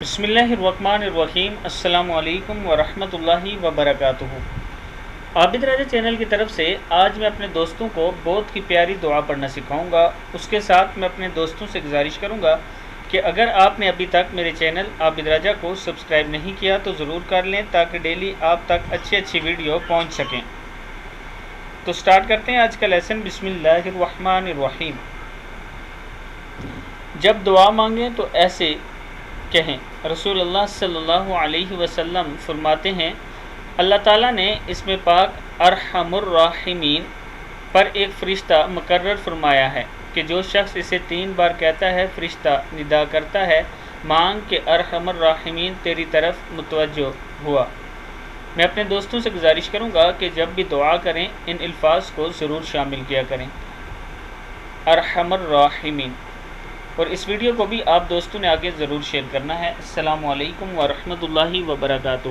بسم اللہ الرحمن الرحیم۔ السلام علیکم ورحمۃ اللہ وبرکاتہ۔ عابد راجہ چینل کی طرف سے آج میں اپنے دوستوں کو بہت کی پیاری دعا پڑھنا سکھاؤں گا۔ اس کے ساتھ میں اپنے دوستوں سے گزارش کروں گا کہ اگر آپ نے ابھی تک میرے چینل عابد راجہ کو سبسکرائب نہیں کیا تو ضرور کر لیں تاکہ ڈیلی آپ تک اچھی ویڈیو پہنچ سکیں۔ تو سٹارٹ کرتے ہیں آج کا لیسن۔ بسم اللہ الرحمن الرحیم۔ جب دعا مانگیں تو ایسے کہیں۔ رسول اللہ صلی اللہ علیہ وسلم فرماتے ہیں، اللہ تعالیٰ نے اسم پاک ارحم الراحمین پر ایک فرشتہ مقرر فرمایا ہے کہ جو شخص اسے 3 بار کہتا ہے، فرشتہ ندا کرتا ہے، مانگ کہ ارحم الراحمین تیری طرف متوجہ ہوا۔ میں اپنے دوستوں سے گزارش کروں گا کہ جب بھی دعا کریں ان الفاظ کو ضرور شامل کیا کریں، ارحم الراحمین۔ اور اس ویڈیو کو بھی آپ دوستوں نے آگے ضرور شیئر کرنا ہے۔ السلام علیکم ورحمۃ اللہ وبرکاتہ۔